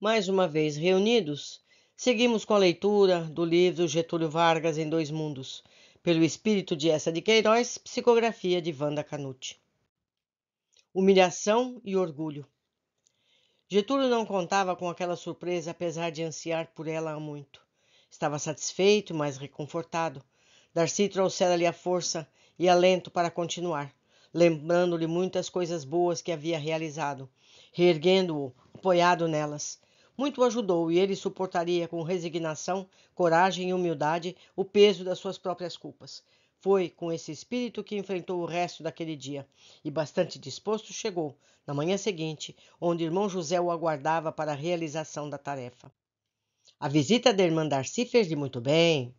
Mais uma vez reunidos, seguimos com a leitura do livro Getúlio Vargas em Dois Mundos, pelo espírito de Eça de Queiroz, psicografia de Wanda Canuti. Humilhação e orgulho. Getúlio não contava com aquela surpresa, apesar de ansiar por ela há muito. Estava satisfeito, mas reconfortado. Darcy trouxera-lhe a força e alento para continuar, lembrando-lhe muitas coisas boas que havia realizado, reerguendo-o, apoiado nelas. Muito o ajudou e ele suportaria com resignação, coragem e humildade o peso das suas próprias culpas. Foi com esse espírito que enfrentou o resto daquele dia, e bastante disposto chegou, na manhã seguinte, onde irmão José o aguardava para a realização da tarefa. A visita da irmã Darcy fez-lhe muito bem.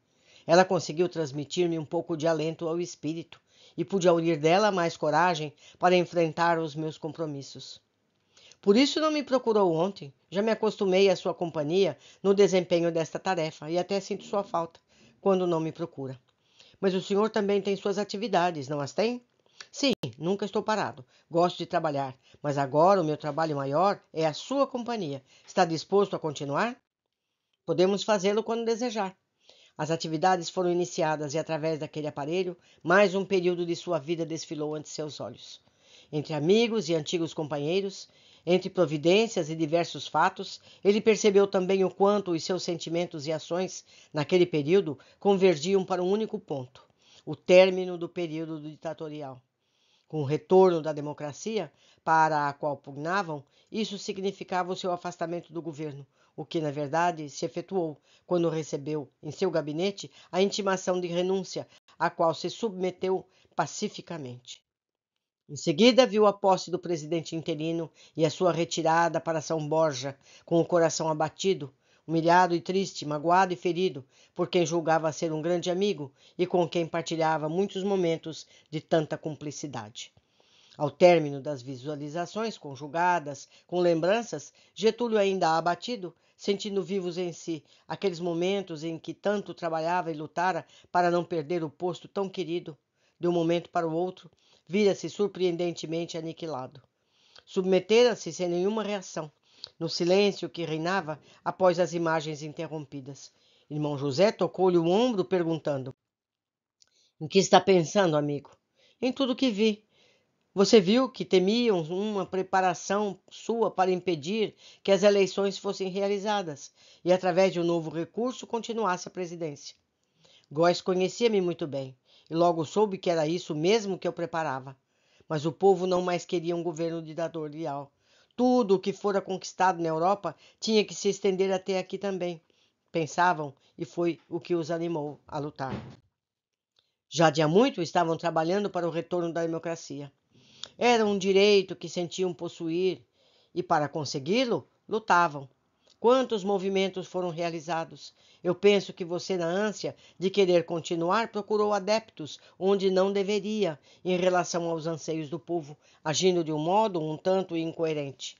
Ela conseguiu transmitir-me um pouco de alento ao espírito, e pude aurir dela mais coragem para enfrentar os meus compromissos. Por isso não me procurou ontem. Já me acostumei à sua companhia no desempenho desta tarefa e até sinto sua falta quando não me procura. Mas o senhor também tem suas atividades, não as tem? Sim, nunca estou parado. Gosto de trabalhar, mas agora o meu trabalho maior é a sua companhia. Está disposto a continuar? Podemos fazê-lo quando desejar. As atividades foram iniciadas e, através daquele aparelho, mais um período de sua vida desfilou ante seus olhos. Entre amigos e antigos companheiros, entre providências e diversos fatos, ele percebeu também o quanto os seus sentimentos e ações, naquele período, convergiam para um único ponto: o término do período ditatorial. Com o retorno da democracia, para a qual pugnavam, isso significava o seu afastamento do governo, o que, na verdade, se efetuou quando recebeu, em seu gabinete, a intimação de renúncia, à qual se submeteu pacificamente. Em seguida, viu a posse do presidente interino e a sua retirada para São Borja, com o coração abatido, humilhado e triste, magoado e ferido, por quem julgava ser um grande amigo e com quem partilhava muitos momentos de tanta cumplicidade. Ao término das visualizações conjugadas com lembranças, Getúlio, ainda abatido, sentindo vivos em si aqueles momentos em que tanto trabalhava e lutara para não perder o posto tão querido, de um momento para o outro, vira-se surpreendentemente aniquilado. Submetera-se sem nenhuma reação, no silêncio que reinava após as imagens interrompidas. Irmão José tocou-lhe o ombro, perguntando: "Em que está pensando, amigo?" "Em tudo que vi. Você viu que temiam uma preparação sua para impedir que as eleições fossem realizadas e, através de um novo recurso, continuasse a presidência. Góes conhecia-me muito bem e logo soube que era isso mesmo que eu preparava. Mas o povo não mais queria um governo ditatorial. Tudo o que fora conquistado na Europa tinha que se estender até aqui também, pensavam, e foi o que os animou a lutar. Já de há muito estavam trabalhando para o retorno da democracia. Era um direito que sentiam possuir e, para consegui-lo, lutavam. Quantos movimentos foram realizados? Eu penso que você, na ânsia de querer continuar, procurou adeptos onde não deveria, em relação aos anseios do povo, agindo de um modo um tanto incoerente.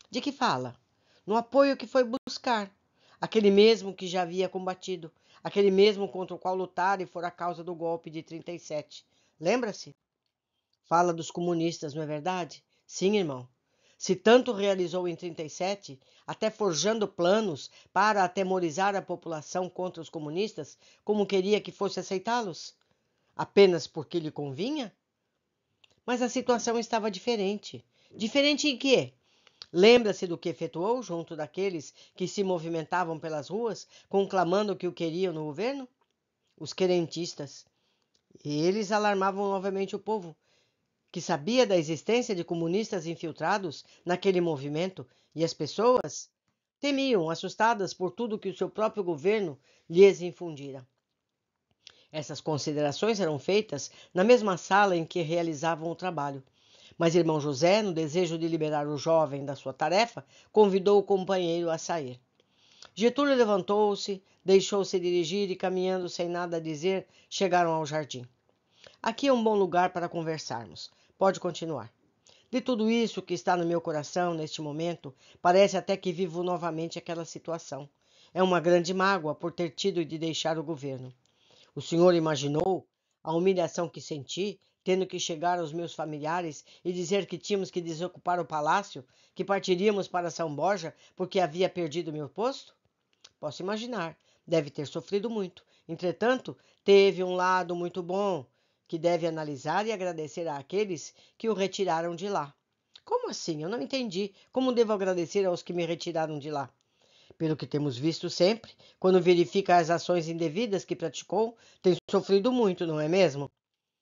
De que fala? No apoio que foi buscar. Aquele mesmo que já havia combatido. Aquele mesmo contra o qual lutara e fora a causa do golpe de 37. Lembra-se? Fala dos comunistas, não é verdade? Sim, irmão. Se tanto realizou em 37, até forjando planos para atemorizar a população contra os comunistas, como queria que fosse aceitá-los? Apenas porque lhe convinha? Mas a situação estava diferente. Diferente em quê? Lembra-se do que efetuou junto daqueles que se movimentavam pelas ruas, conclamando que o queriam no governo? Os querentistas. Eles alarmavam novamente o povo, que sabia da existência de comunistas infiltrados naquele movimento, e as pessoas temiam, assustadas por tudo que o seu próprio governo lhes infundira. Essas considerações eram feitas na mesma sala em que realizavam o trabalho. Mas irmão José, no desejo de liberar o jovem da sua tarefa, convidou o companheiro a sair. Getúlio levantou-se, deixou-se dirigir e, caminhando sem nada a dizer, chegaram ao jardim. "Aqui é um bom lugar para conversarmos. Pode continuar. De tudo isso que está no meu coração neste momento, parece até que vivo novamente aquela situação. É uma grande mágoa por ter tido de deixar o governo. O senhor imaginou a humilhação que senti tendo que chegar aos meus familiares e dizer que tínhamos que desocupar o palácio, que partiríamos para São Borja porque havia perdido meu posto? Posso imaginar, deve ter sofrido muito. Entretanto, teve um lado muito bom, que deve analisar e agradecer àqueles que o retiraram de lá. Como assim? Eu não entendi. Como devo agradecer aos que me retiraram de lá? Pelo que temos visto sempre, quando verifica as ações indevidas que praticou, tem sofrido muito, não é mesmo?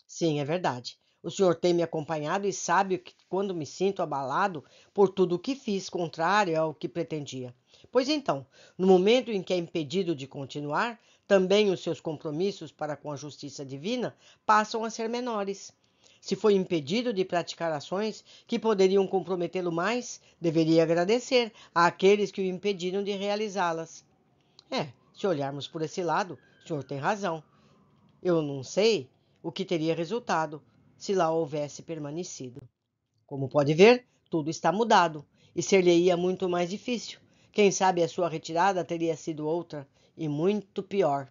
Sim, é verdade. O senhor tem me acompanhado e sabe que quando me sinto abalado por tudo o que fiz contrário ao que pretendia. Pois então, no momento em que é impedido de continuar, também os seus compromissos para com a justiça divina passam a ser menores. Se foi impedido de praticar ações que poderiam comprometê-lo mais, deveria agradecer àqueles que o impediram de realizá-las. Se olharmos por esse lado, o senhor tem razão. Eu não sei o que teria resultado se lá houvesse permanecido. Como pode ver, tudo está mudado e ser-lhe-ia muito mais difícil. Quem sabe a sua retirada teria sido outra e muito pior.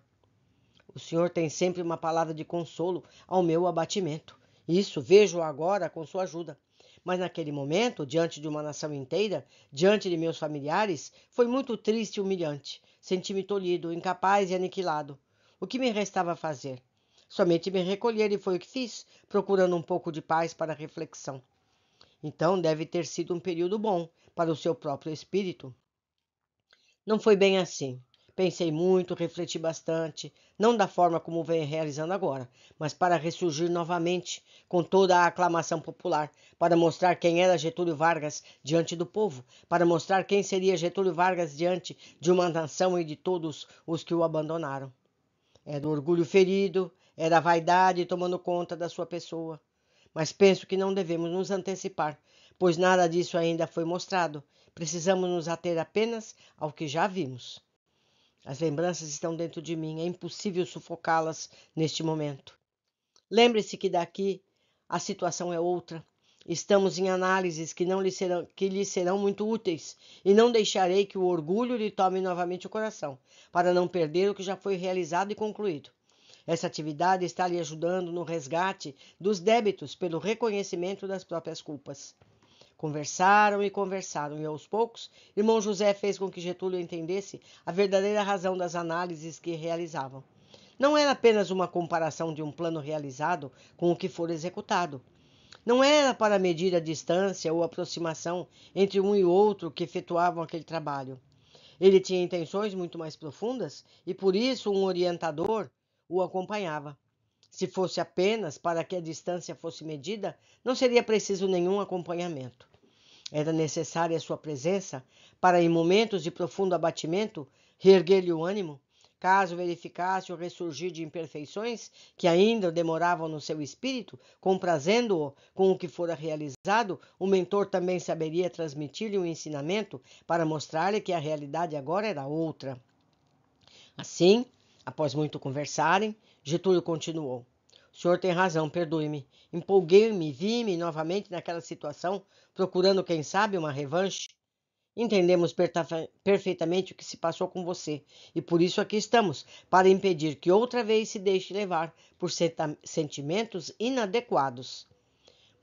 O senhor tem sempre uma palavra de consolo ao meu abatimento. Isso vejo agora com sua ajuda. Mas naquele momento, diante de uma nação inteira, diante de meus familiares, foi muito triste e humilhante. Senti-me tolhido, incapaz e aniquilado. O que me restava fazer? Somente me recolher e foi o que fiz, procurando um pouco de paz para a reflexão. Então deve ter sido um período bom para o seu próprio espírito. Não foi bem assim. Pensei muito, refleti bastante, não da forma como venho realizando agora, mas para ressurgir novamente com toda a aclamação popular, para mostrar quem era Getúlio Vargas diante do povo, para mostrar quem seria Getúlio Vargas diante de uma nação e de todos os que o abandonaram. Era o orgulho ferido, era a vaidade tomando conta da sua pessoa. Mas penso que não devemos nos antecipar, pois nada disso ainda foi mostrado. Precisamos nos ater apenas ao que já vimos. As lembranças estão dentro de mim, é impossível sufocá-las neste momento. Lembre-se que daqui a situação é outra. Estamos em análises que lhe serão muito úteis, e não deixarei que o orgulho lhe tome novamente o coração, para não perder o que já foi realizado e concluído. Essa atividade está lhe ajudando no resgate dos débitos pelo reconhecimento das próprias culpas. Conversaram e conversaram, e aos poucos, irmão José fez com que Getúlio entendesse a verdadeira razão das análises que realizavam. Não era apenas uma comparação de um plano realizado com o que for executado. Não era para medir a distância ou aproximação entre um e outro que efetuavam aquele trabalho. Ele tinha intenções muito mais profundas e, por isso, um orientador o acompanhava. Se fosse apenas para que a distância fosse medida, não seria preciso nenhum acompanhamento. Era necessária a sua presença para, em momentos de profundo abatimento, reerguer-lhe o ânimo. Caso verificasse o ressurgir de imperfeições que ainda demoravam no seu espírito, comprazendo-o com o que fora realizado, o mentor também saberia transmitir-lhe um ensinamento para mostrar-lhe que a realidade agora era outra. Assim, após muito conversarem, Getúlio continuou. O senhor tem razão, perdoe-me. Empolguei-me, vi-me novamente naquela situação, procurando, quem sabe, uma revanche. Entendemos perfeitamente o que se passou com você, e por isso aqui estamos, para impedir que outra vez se deixe levar por sentimentos inadequados.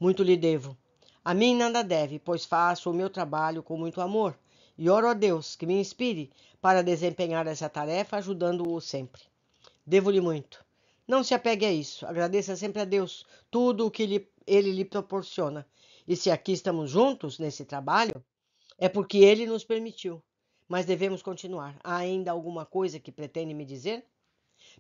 Muito lhe devo. A mim nada deve, pois faço o meu trabalho com muito amor, e oro a Deus que me inspire para desempenhar essa tarefa, ajudando-o sempre. Devo-lhe muito. Não se apegue a isso. Agradeça sempre a Deus tudo o que Ele lhe proporciona. E se aqui estamos juntos nesse trabalho, é porque Ele nos permitiu. Mas devemos continuar. Há ainda alguma coisa que pretende me dizer?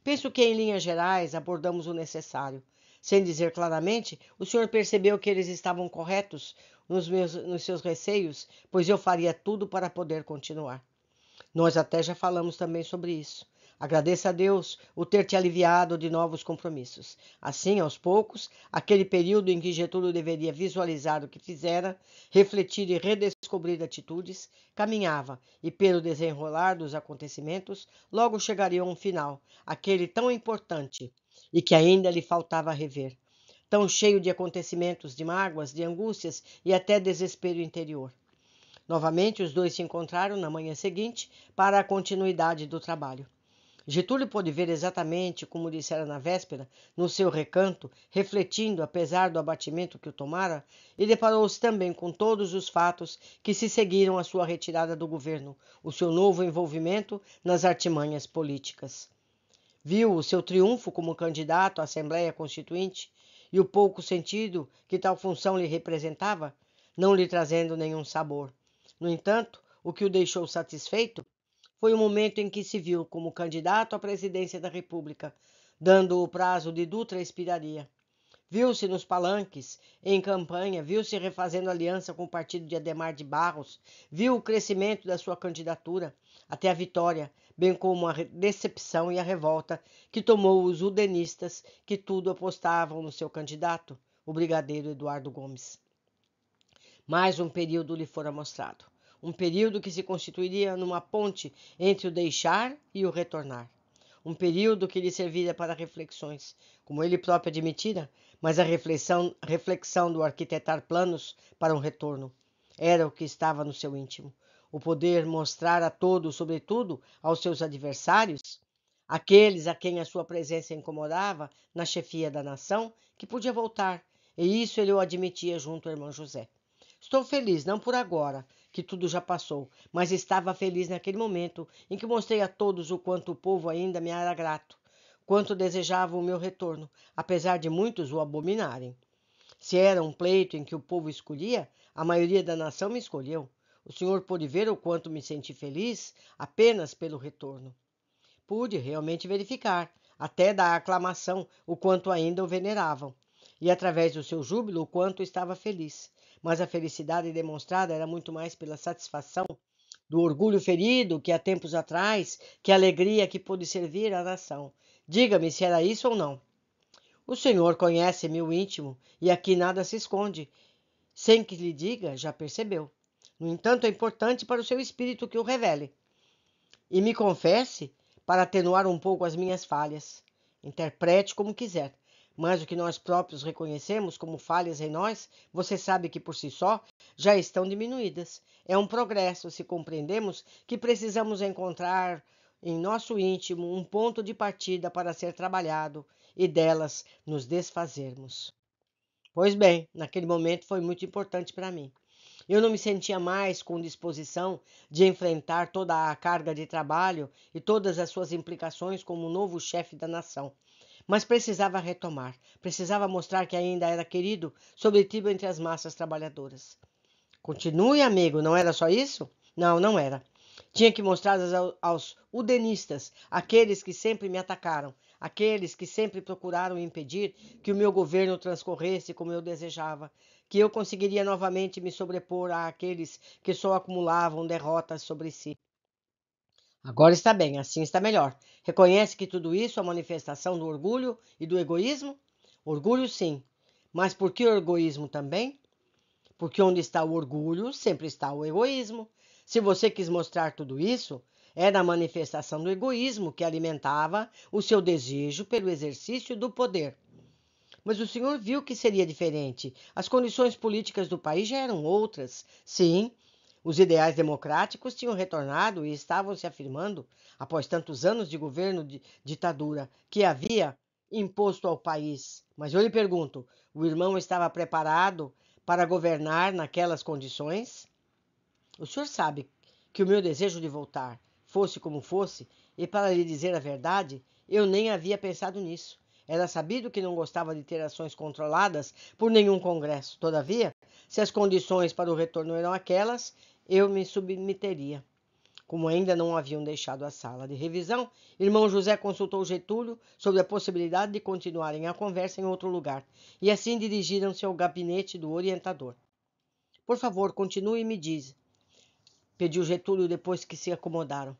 Penso que, em linhas gerais, abordamos o necessário. Sem dizer claramente, o senhor percebeu que eles estavam corretos nos seus receios, pois eu faria tudo para poder continuar. Nós até já falamos também sobre isso. Agradeça a Deus o ter te aliviado de novos compromissos. Assim, aos poucos, aquele período em que Getúlio deveria visualizar o que fizera, refletir e redescobrir atitudes, caminhava, e pelo desenrolar dos acontecimentos, logo chegaria a um final, aquele tão importante e que ainda lhe faltava rever, tão cheio de acontecimentos, de mágoas, de angústias e até desespero interior. Novamente, os dois se encontraram na manhã seguinte para a continuidade do trabalho. Getúlio pôde ver exatamente como dissera na véspera, no seu recanto, refletindo, apesar do abatimento que o tomara, e deparou-se também com todos os fatos que se seguiram à sua retirada do governo, o seu novo envolvimento nas artimanhas políticas. Viu o seu triunfo como candidato à Assembleia Constituinte e o pouco sentido que tal função lhe representava, não lhe trazendo nenhum sabor. No entanto, o que o deixou satisfeito foi o momento em que se viu como candidato à presidência da República, dando o prazo de Dutra expiraria. Viu-se nos palanques, em campanha, viu-se refazendo aliança com o partido de Adhemar de Barros, viu o crescimento da sua candidatura até a vitória, bem como a decepção e a revolta que tomou os udenistas que tudo apostavam no seu candidato, o brigadeiro Eduardo Gomes. Mais um período lhe fora mostrado. Um período que se constituiria numa ponte entre o deixar e o retornar. Um período que lhe serviria para reflexões, como ele próprio admitira, mas a reflexão do arquitetar planos para um retorno. Era o que estava no seu íntimo. O poder mostrar a todos, sobretudo aos seus adversários, aqueles a quem a sua presença incomodava na chefia da nação, que podia voltar, e isso ele o admitia junto ao irmão José. Estou feliz, não por agora, que tudo já passou, mas estava feliz naquele momento em que mostrei a todos o quanto o povo ainda me era grato, quanto desejava o meu retorno, apesar de muitos o abominarem. Se era um pleito em que o povo escolhia, a maioria da nação me escolheu. O senhor pôde ver o quanto me senti feliz apenas pelo retorno. Pude realmente verificar, até da aclamação, o quanto ainda o veneravam, e através do seu júbilo o quanto estava feliz. Mas a felicidade demonstrada era muito mais pela satisfação do orgulho ferido que há tempos atrás, que a alegria que pôde servir à nação. Diga-me se era isso ou não. O senhor conhece-me o íntimo, e aqui nada se esconde. Sem que lhe diga, já percebeu. No entanto, é importante para o seu espírito que o revele. E me confesse para atenuar um pouco as minhas falhas. Interprete como quiser, mas o que nós próprios reconhecemos como falhas em nós, você sabe que por si só já estão diminuídas. É um progresso se compreendemos que precisamos encontrar em nosso íntimo um ponto de partida para ser trabalhado e delas nos desfazermos. Pois bem, naquele momento foi muito importante para mim. Eu não me sentia mais com disposição de enfrentar toda a carga de trabalho e todas as suas implicações como novo chefe da nação. Mas precisava retomar, precisava mostrar que ainda era querido, sobretudo entre as massas trabalhadoras. Continue, amigo, não era só isso? Não, não era. Tinha que mostrar aos udenistas, aqueles que sempre me atacaram, aqueles que sempre procuraram impedir que o meu governo transcorresse como eu desejava, que eu conseguiria novamente me sobrepor àqueles que só acumulavam derrotas sobre si. Agora está bem, assim está melhor. Reconhece que tudo isso é manifestação do orgulho e do egoísmo? Orgulho, sim. Mas por que egoísmo também? Porque onde está o orgulho, sempre está o egoísmo. Se você quis mostrar tudo isso, era a manifestação do egoísmo que alimentava o seu desejo pelo exercício do poder. Mas o senhor viu que seria diferente. As condições políticas do país já eram outras. Sim, os ideais democráticos tinham retornado e estavam se afirmando após tantos anos de governo de ditadura que havia imposto ao país. Mas eu lhe pergunto, o irmão estava preparado para governar naquelas condições? O senhor sabe que o meu desejo de voltar, fosse como fosse, e para lhe dizer a verdade, eu nem havia pensado nisso. Era sabido que não gostava de ter ações controladas por nenhum congresso. Todavia, se as condições para o retorno eram aquelas, eu me submeteria. Como ainda não haviam deixado a sala de revisão, irmão José consultou Getúlio sobre a possibilidade de continuarem a conversa em outro lugar, e assim dirigiram-se ao gabinete do orientador. Por favor, continue e me diz, pediu Getúlio depois que se acomodaram.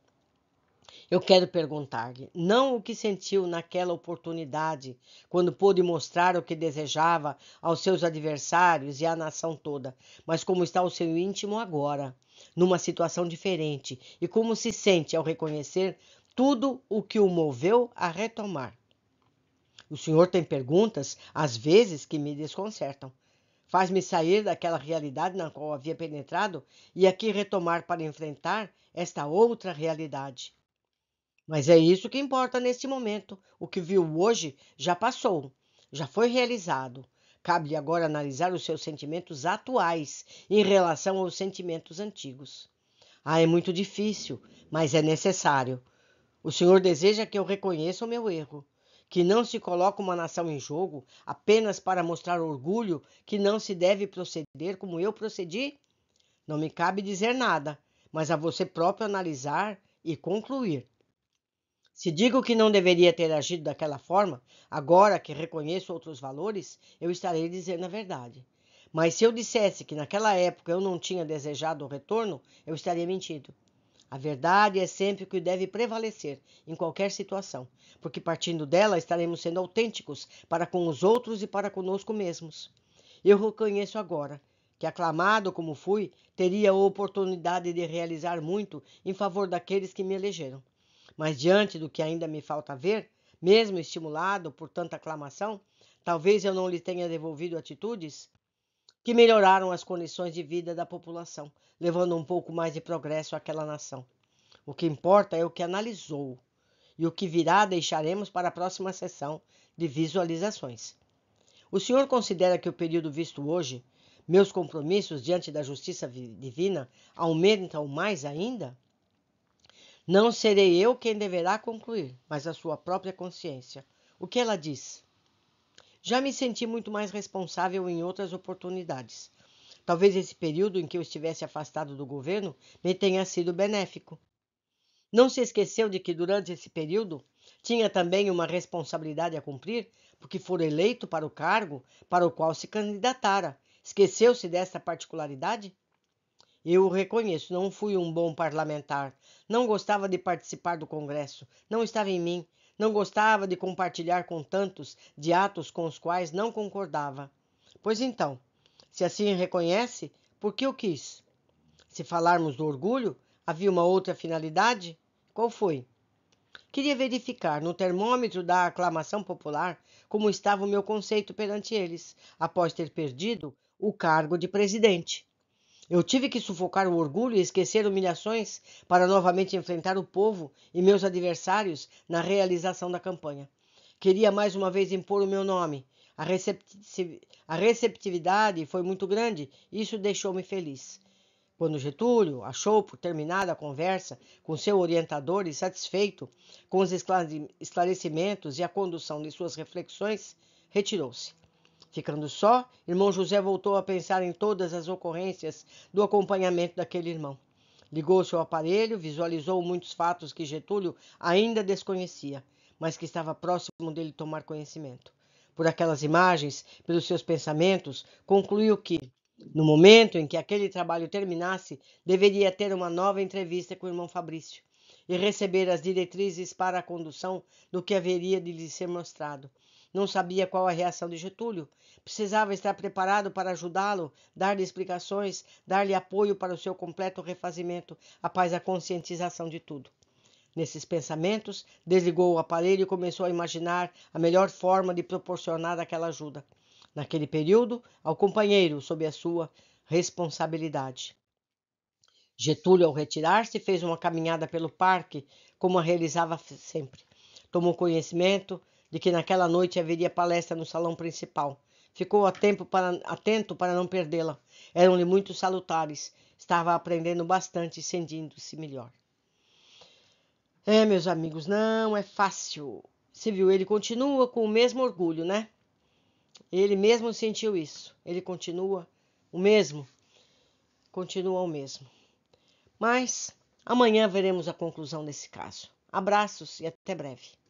Eu quero perguntar-lhe, não o que sentiu naquela oportunidade, quando pôde mostrar o que desejava aos seus adversários e à nação toda, mas como está o seu íntimo agora, numa situação diferente, e como se sente ao reconhecer tudo o que o moveu a retomar. O senhor tem perguntas, às vezes, que me desconcertam. Faz-me sair daquela realidade na qual havia penetrado e aqui retomar para enfrentar esta outra realidade. Mas é isso que importa neste momento. O que viu hoje já passou, já foi realizado. Cabe-lhe agora analisar os seus sentimentos atuais em relação aos sentimentos antigos. Ah, é muito difícil, mas é necessário. O senhor deseja que eu reconheça o meu erro, que não se coloque uma nação em jogo apenas para mostrar orgulho, que não se deve proceder como eu procedi? Não me cabe dizer nada, mas a você próprio analisar e concluir. Se digo que não deveria ter agido daquela forma, agora que reconheço outros valores, eu estarei dizendo a verdade. Mas se eu dissesse que naquela época eu não tinha desejado o retorno, eu estaria mentindo. A verdade é sempre o que deve prevalecer em qualquer situação, porque partindo dela estaremos sendo autênticos para com os outros e para conosco mesmos. Eu reconheço agora que, aclamado como fui, teria a oportunidade de realizar muito em favor daqueles que me elegeram. Mas diante do que ainda me falta ver, mesmo estimulado por tanta aclamação, talvez eu não lhe tenha devolvido atitudes que melhoraram as condições de vida da população, levando um pouco mais de progresso àquela nação. O que importa é o que analisou, e o que virá deixaremos para a próxima sessão de visualizações. O senhor considera que o período visto hoje, meus compromissos diante da justiça divina, aumentam mais ainda? Não serei eu quem deverá concluir, mas a sua própria consciência. O que ela diz? Já me senti muito mais responsável em outras oportunidades. Talvez esse período em que eu estivesse afastado do governo me tenha sido benéfico. Não se esqueceu de que durante esse período tinha também uma responsabilidade a cumprir, porque fora eleito para o cargo para o qual se candidatara. Esqueceu-se desta particularidade? Eu o reconheço, não fui um bom parlamentar. Não gostava de participar do Congresso, não estava em mim. Não gostava de compartilhar com tantos de atos com os quais não concordava. Pois então, se assim reconhece, por que o quis? Se falarmos do orgulho, havia uma outra finalidade? Qual foi? Queria verificar, no termômetro da aclamação popular, como estava o meu conceito perante eles, após ter perdido o cargo de presidente. Eu tive que sufocar o orgulho e esquecer humilhações para novamente enfrentar o povo e meus adversários na realização da campanha. Queria mais uma vez impor o meu nome. A receptividade foi muito grande e isso deixou-me feliz. Quando Getúlio achou por terminada a conversa com seu orientador e satisfeito com os esclarecimentos e a condução de suas reflexões, retirou-se. Ficando só, irmão José voltou a pensar em todas as ocorrências do acompanhamento daquele irmão. Ligou-se ao aparelho, visualizou muitos fatos que Getúlio ainda desconhecia, mas que estava próximo dele tomar conhecimento. Por aquelas imagens, pelos seus pensamentos, concluiu que, no momento em que aquele trabalho terminasse, deveria ter uma nova entrevista com o irmão Fabrício e receber as diretrizes para a condução do que haveria de lhe ser mostrado. Não sabia qual a reação de Getúlio. Precisava estar preparado para ajudá-lo, dar-lhe explicações, dar-lhe apoio para o seu completo refazimento após a conscientização de tudo. Nesses pensamentos, desligou o aparelho e começou a imaginar a melhor forma de proporcionar aquela ajuda. Naquele período, ao companheiro, sob a sua responsabilidade. Getúlio, ao retirar-se, fez uma caminhada pelo parque, como a realizava sempre. Tomou conhecimento de que naquela noite haveria palestra no salão principal. Ficou atento para não perdê-la. Eram-lhe muito salutares. Estava aprendendo bastante e sentindo-se melhor. Meus amigos, não é fácil. Você viu, ele continua com o mesmo orgulho, né? Ele mesmo sentiu isso. Ele continua o mesmo. Continua o mesmo. Mas amanhã veremos a conclusão desse caso. Abraços e até breve.